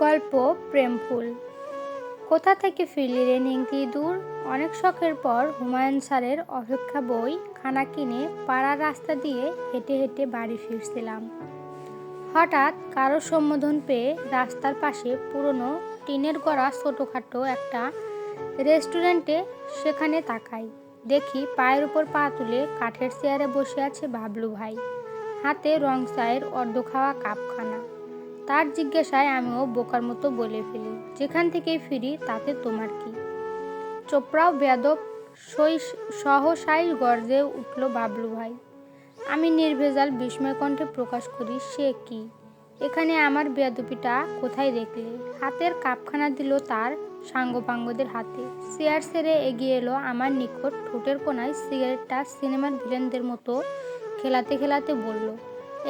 গল্প প্রেমফুল। কোথা থেকে ফিরলি রে নিংতি দূর? অনেক শখের পর হুমায়ুন স্যারের অপেক্ষা বই খানা কিনে পাড়ার রাস্তা দিয়ে হেঁটে হেঁটে বাড়ি ফিরছিলাম। হঠাৎ কারো সম্বোধন পেয়ে রাস্তার পাশে পুরনো টিনের গড়া ছোটোখাটো একটা রেস্টুরেন্টে সেখানে তাকাই। দেখি পায়ের উপর পা তুলে কাঠের চেয়ারে বসে আছে বাবলু ভাই, হাতে রং চায়ের অর্ধ খাওয়া কাপখানা। তার জিজ্ঞাসায় আমিও বোকার মতো বলে ফেলি, যেখান থেকেই ফিরি তাতে তোমার কি? চোপড়াও বেয়াদব সহসাই গর্জে উঠল বাবলু ভাই। আমি নির্ভেজাল বিস্ময় কণ্ঠে প্রকাশ করি, সে কি? এখানে আমার বেয়াদবিটা কোথায় দেখলে? হাতের কাপখানা দিল তার সাঙ্গপাঙ্গদের হাতে। চেয়ার ছেড়ে এগিয়ে এলো আমার নিকট, ঠোঁটের কোনায় সিগারেটটা সিনেমার ভিলেনদের মতো খেলাতে খেলাতে বলল,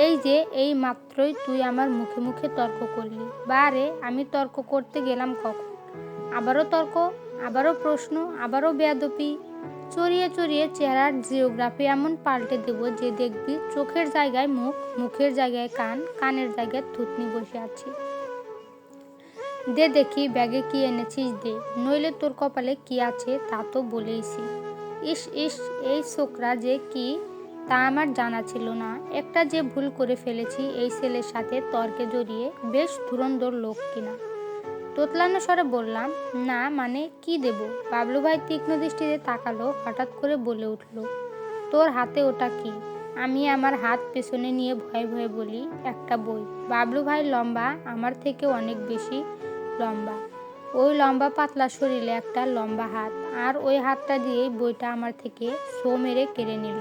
এই যে এই মাত্রই তুই আমার মুখে মুখে তর্ক করলি। বারে, আমি তর্ক করতে গেলাম কখন? আবারও তর্ক, আবারও প্রশ্ন, আবারও বেয়াদবি। চড়িয়ে চড়িয়ে চেহারার জিওগ্রাফি এমন পাল্টে দেব যে দেখবি চোখের জায়গায় মুখ, মুখের জায়গায় কান, কানের জায়গায় থুতনি বসে আছে। দে দেখি ব্যাগে কি এনেছিস দে, নইলে তোর কপালে কি আছে তা তো বলেইছি। ইস ইস, এই ছোকরা যে কি তা আমার জানা ছিল না। একটা যে ভুল করে ফেলেছি এই ছেলের সাথে তর্কে জড়িয়ে, বেশ ধুরন্ধর লোক কিনা। তোতলানো স্বরে বললাম, না মানে কি দেব? বাবলু ভাই তীক্ষ্ণ দৃষ্টিতে তাকালো, হঠাৎ করে বলে উঠল, তোর হাতে ওটা কি? আমি আমার হাত পেছনে নিয়ে ভয়ে ভয়ে বলি, একটা বই। বাবলু ভাই লম্বা, আমার থেকে অনেক বেশি লম্বা। ওই লম্বা পাতলা শরীরে একটা লম্বা হাত, আর ওই হাতটা দিয়েই বইটা আমার থেকে ছো মেরে কেড়ে নিল।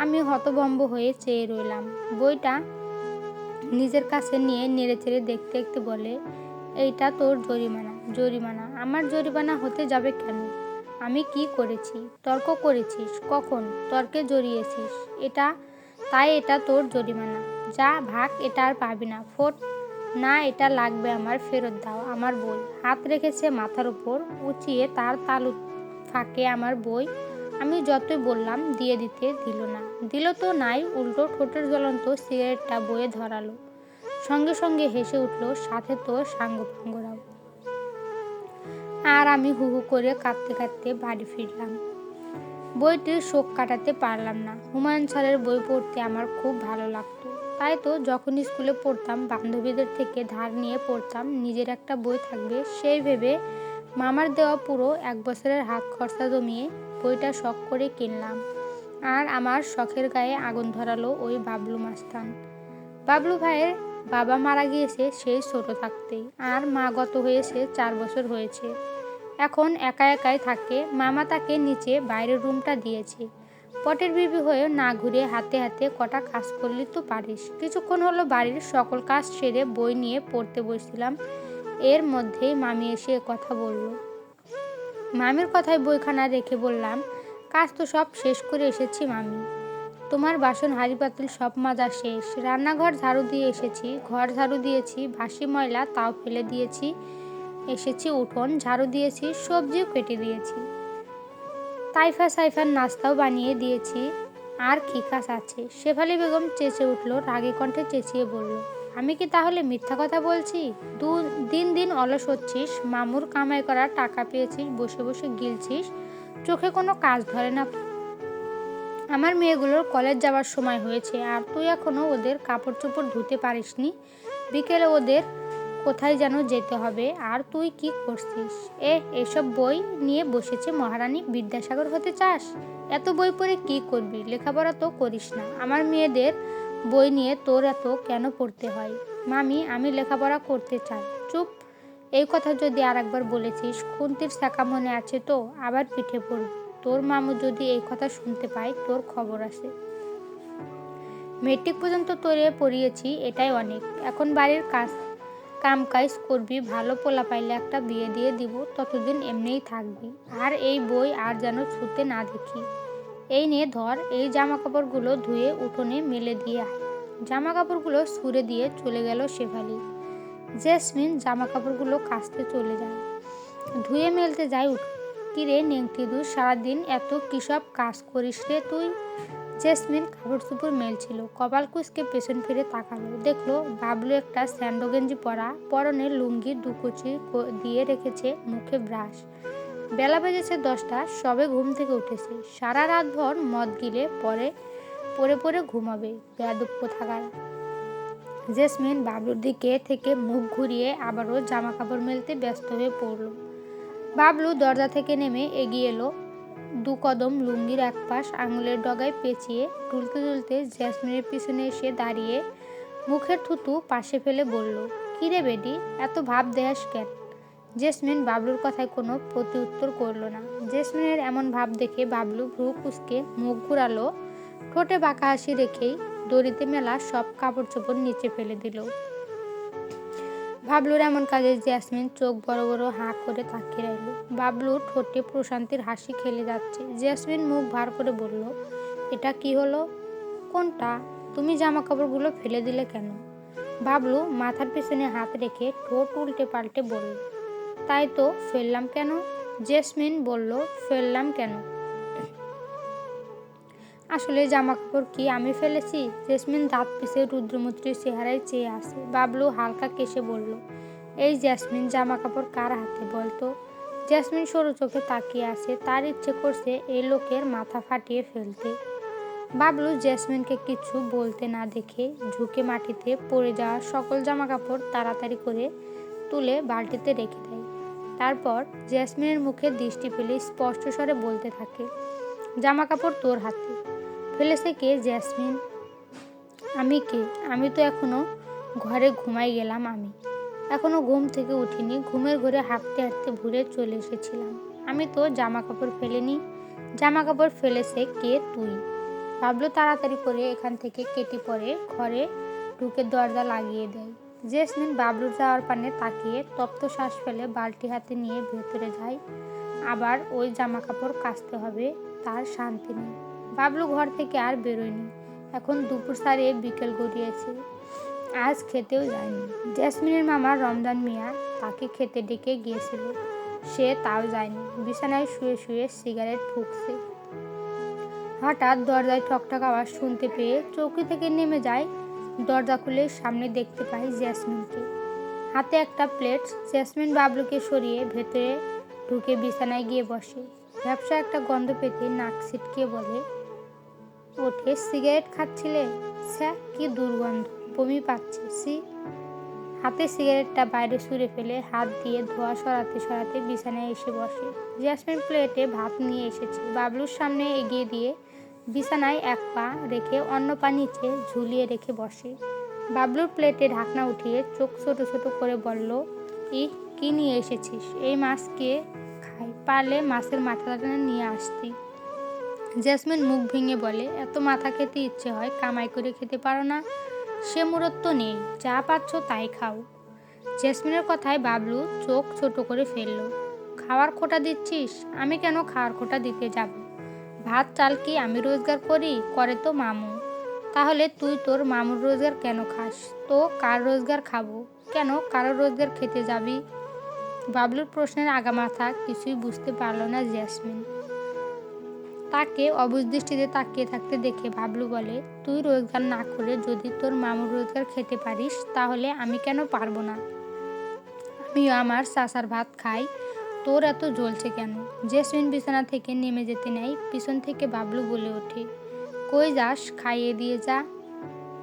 আমি হতভম্ব হয়ে চেয়ে রইলাম। বইটা নিজের কাছে নিয়ে নেড়েচেড়ে দেখতে দেখতে বলে, এইটা তোর জরিমানা। জরিমানা? আমার জরিমানা হতে যাবে কেন? আমি কি করেছি? তর্ক করেছিস? কখন? তর্কে জড়িয়েছিস, এটা তাই এটা তোর জরিমানা। যা ভাগ, এটা আর পাবি না, ফোট। না, এটা লাগবে আমার, ফেরত দাও আমার বই। হাত রেখেছে মাথার উপর উঁচিয়ে, তার তালু ফাঁকে আমার বই। আমি যতই বললাম দিয়ে দিতে, দিল না। দিল তো নাই, উল্টো ঠোঁটের জ্বলন্ত সিগারেটটা বয়ে ধরালো। সঙ্গে সঙ্গে হেসে উঠল, সাথে তোর সাঙ্গপাঙ্গরাও। আর আমি হু হু করে কাঁদতে কাঁদতে বাড়ি ফিরলাম। বইটির শোক কাটাতে পারলাম না। হুমায়ুন স্যারের বই পড়তে আমার খুব ভালো লাগতো। তাই তো যখন স্কুলে পড়তাম বান্ধবীদের থেকে ধার নিয়ে পড়তাম, নিজের একটা বই থাকবে সেই ভেবে মামার দেওয়া পুরো 1 বছরের হাত খরচা জমিয়ে বইটা শখ করে কিনলাম। আর আমার শখের গায়ে আগুন ধরালো ওই বাবলু মাস্তান। বাবলু ভাইয়ের বাবা মারা গিয়েছে সেই ছোট থাকতেই, আর মা গত হয়েছে 4 বছর হয়েছে। এখন একা একাই থাকে। মামা তাকে নিচে বাইরের রুমটা দিয়েছে। পটের বিবি হয়ে না ঘুরে হাতে হাতে কটা কাজ করলি তো পারিস। কিছুক্ষণ হলো বাড়ির সকল কাজ সেরে বই নিয়ে পড়তে বসছিলাম, এর মধ্যেই মামি এসে কথা বলল। মামির কথায় বইখানা রেখে বললাম, কাজ তো সব শেষ করে এসেছি মামি। তোমার বাসন হাঁড়ি পাতিল সব মাজা শেষ। রান্নাঘর ঝাড়ু দিয়ে এসেছি, ঘর ঝাড়ু দিয়েছি, বাসি ময়লা তাও ফেলে দিয়েছি, এসেছি উঠোন ঝাড়ু দিয়েছি, সবজিও কেটে দিয়েছি, তাইফা সাইফার নাস্তাও বানিয়ে দিয়েছি। আর কি কাজ আছে? শেফালি বেগম চেঁচে উঠল, রাগে কণ্ঠে চেঁচিয়ে বলল, আমি কি তাহলে মিথ্যা কথা বলছি? দিন দিন অলস হচ্ছিস, মামুর কামাই করা টাকা পেয়েছিস, বসে বসে গিলছিস, চোখে কোনো কাজ ধরে না। আমার মেয়েগুলোর কলেজ যাওয়ার সময় হয়েছে, আর তুই এখনো ওদের কাপড় চোপড় ধুতে পারিসনি। বিকেলে ওদের কোথায় যেন যেতে হবে, আর তুই কি করছিস? এসব বই নিয়ে বসেছে মহারানী বিদ্যাসাগর হতে চাস? এত বই পড়ে কি করবি? লেখাপড়া তো করিস না। আমার মেয়েদের বই নিয়ে তোর এত কেন পড়তে হয়? মামি, আমি লেখাপড়া করতে চাই। চুপ। এই কথা যদি আর একবার বলেছিস, খুন্তির চাকা মনে আছে তো, আবার পিঠে পড়বি। তোর মামু যদি এই কথা শুনতে পায়, তোর খবর আছে। মেট্রিক পর্যন্ত তোরে পড়িয়েছি, এটাই অনেক। এখন বাড়ির কামকাজ করবি, ভালো পোলা পাইলে একটা বিয়ে দিয়ে দিব, ততদিন এমনিই থাকবি। আর এই বই আর যেন ছুঁতে না দেখি। এই নে ধর, এই জামা কাপড়গুলো ধুয়ে উঠোনে মেলে দিয়ে আয়। জামা কাপড়গুলো ছুঁড়ে দিয়ে চলে গেল শেফালি। জেসমিন জামা কাপড়গুলো কাচতে চলে যায়, ধুয়ে মেলতে যায় উঠোনে। কিরে নেংটি দু, সারাদিন এত কিসব কাজ করিস রে তুই? জেসমিন কাপড় চোপড় মেলছিল, কপাল কুঁচকে পেছন ফিরে তাকালো, দেখলো বাবলু একটা স্যান্ডো গেঞ্জি পরা, পরনে লুঙ্গি দুকুচি দিয়ে রেখেছে, মুখে ব্রাশ। বেলা বেজেছে 10টা, সবে ঘুম থেকে উঠেছে, সারা রাতভর মদ গিলে পরে পরে ঘুমাবে বেয়াদব কোথাকার। জেসমিন বাবলুর দিকে থেকে মুখ ঘুরিয়ে আবারও জামা কাপড় মেলতে ব্যস্ত হয়ে পড়ল। বাবলু দরজা থেকে নেমে এগিয়ে এলো, 2 কদম লুঙ্গির এক পাশ আঙুলের ডগায় পেঁচিয়ে তুলতে তুলতে জেসমিনের পিছনে এসে দাঁড়িয়ে মুখের থুতু পাশে ফেলে বলল, কিরে বেডি, এত ভাব দেখাস কেন? জেসমিন বাবলুর কথায় কোনো প্রতি উত্তর করল না। জেসমিনের এমন ভাব দেখে বাবলু ভ্রু কুঁচকে মুখ ঘুরালো, ঠোঁটে বাঁকা হাসি রেখেই দড়িতে মেলা সব কাপড় চোপড় নিচে ফেলে দিল। বাবলুর এমন কাজে জেসমিন চোখ বড় বড় হাঁ করে তাকিয়ে রইল। বাবলুর ঠোঁটে প্রশান্তির হাসি খেলে যাচ্ছে। জেসমিন মুখ ভার করে বলল, এটা কি হলো? কোনটা? তুমি জামা কাপড়গুলো ফেলে দিলে কেন? বাবলু মাথার পিছনে হাত রেখে ঠোঁট উল্টে পাল্টে বলল, তাই তো, ফেললাম কেন? জেসমিন বলল, ফেললাম কেন? আসলে জামা কাপড় কি আমি ফেলেছি? জেসমিন দাঁত পিষে রুদ্রমূর্তির চেহারায় চেয়ে আসে। বাবলু হালকা কেশে বলল, এই জেসমিন, জামা কাপড় কার হাতে বলতো? জেসমিন সরু চোখে তাকিয়ে আছে, তার ইচ্ছে করছে এই লোকের মাথা ফাটিয়ে ফেলতে। বাবলু জেসমিনকে কিছু বলতে না দেখে ঝুঁকে মাটিতে পড়ে যাওয়া সকল জামা কাপড় তাড়াতাড়ি করে তুলে বালতিতে রেখে দেয়। তারপর জেসমিনের মুখে দৃষ্টি ফেলে স্পষ্ট স্বরে বলতে থাকে, জামা কাপড় তোর হাতে। ফেলেছে কে জেসমিন? আমি কে? আমি তো এখনো ঘরে ঘুমাই গেলাম। আমি এখনো ঘুম থেকে উঠিনি, ঘুমের ঘরে হাঁটতে হাঁটতে ভুলে চলে এসেছিলাম। আমি তো জামা কাপড় ফেলিনি। জামা কাপড় ফেলেছে কে? তুই। বাবলু তাড়াতাড়ি করে এখান থেকে কেটে পড়ে ঘরে ঢুকে দরজা লাগিয়ে দেয়। জেসমিন বাবলুর যাওয়ার পানে তাকিয়ে তপ্ত শ্বাস ফেলে বালতি হাতে নিয়ে ভেতরে যায়। আবার ওই জামা কাপড় কাচতে হবে, তার শান্তি নেই। বাবলু ঘর থেকে আর বেরোয়নি। এখন দুপুর ছাড়িয়ে বিকেল গড়িয়েছে, আজ খেতেও যায়নি। জেসমিনের মামা রমজান মিয়া তাকে খেতে ডেকে গিয়েছিল, সে তাও যায়নি, বিছানায় শুয়ে শুয়ে সিগারেট ফুঁকছে। হঠাৎ দরজায় ঠকঠক আওয়াজ শুনতে পেয়ে চৌকি থেকে নেমে যায়। দরজা খুলে সামনে দেখতে পায় জেসমিনকে, হাতে একটা প্লেট। জেসমিন বাবলুকে সরিয়ে ভেতরে ঢুকে বিছানায় গিয়ে বসে। ব্যবসা একটা গন্ধ পেতে নাক ছিটকে বলে ওঠে, সিগারেট খাচ্ছিলে? স্যা, কি দুর্গন্ধ, বমি পাচ্ছে, সি। হাতে সিগারেটটা বাইরে ছুঁড়ে ফেলে হাত দিয়ে ধোঁয়া সরাতে সরাতে বিছানায় এসে বসে। জেসমিন প্লেটে ভাত নিয়ে এসেছে, বাবলুর সামনে এগিয়ে দিয়ে বিছানায় এক পা রেখে অন্য পা নিচে ঝুলিয়ে রেখে বসে। বাবলুর প্লেটে ঢাকনা উঠিয়ে চোখ ছোট ছোট করে বলল, কি নিয়ে এসেছিস? এই মাছ কে খায়? পারলে মাছের মাথাটা নিয়ে আসতি। জেসমিন মুখ ভেঙে বলে, এত মাথা খেতে ইচ্ছে হয়, কামাই করে খেতে পারো না? সে মুরত্ব নেই, যা পাচ্ছ তাই খাও। জেসমিনের কথায় বাবলু চোখ ছোট করে ফেলল। খাওয়ার খোটা দিচ্ছিস? আমি কেন খাওয়ার খোটা দিতে যাব? ভাত চাল কি আমি রোজগার করি? করে তো মামু। তাহলে তুই তোর মামুর রোজগার কেন খাস? তো কার রোজগার খাবো? কেন কারোর রোজগার খেতে যাবি? বাবলুর প্রশ্নের আগামাথা কিছুই বুঝতে পারল না জেসমিন। তাকে অবুঝ দৃষ্টিতে তাকিয়ে থাকতে দেখে বাবলু বলে, তুই রোজগার না করে যদি তোর মামুর রোজগার খেতে পারিস, তাহলে আমি কেন পারবো না? আমিও আমার চাচার ভাত খাই, তোর এত জ্বলছে কেন? জেসমিন বিছানা থেকে নেমে যেতে নেয়, পিছন থেকে বাবলু বলে ওঠে, কই যাস, খাইয়ে দিয়ে যা।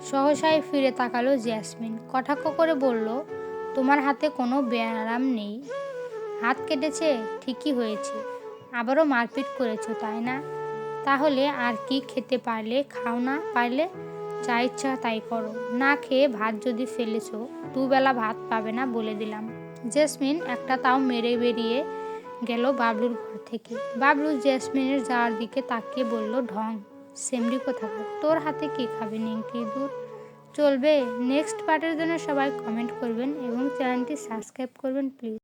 সহসায় ফিরে তাকালো জেসমিন, কটাক্ষ করে বলল, তোমার হাতে কোনো ব্যায়াম নেই? হাত কেটেছে ঠিকই হয়েছে, আবারও মারপিট করেছো তাই না? তাহলে আর কি? খেতে পারলে খাও, না পারলে যা ইচ্ছা তাই করো। না খেয়ে ভাত যদি ফেলেছো, দুবেলা ভাত পাবে না বলে দিলাম। জেসমিন একটা তাও মেরে বেরিয়ে গেল বাবলুর ঘর থেকে। বাবলু জেসমিনের যাওয়ার দিকে তাকিয়ে বলল, ঢং সেমরি কোথাকার, তোর হাতে কি খাবে নিংটি দূর। চলবে। নেক্সট পার্টের জন্য সবাই কমেন্ট করবেন এবং চ্যানেলটি সাবস্ক্রাইব করবেন প্লিজ।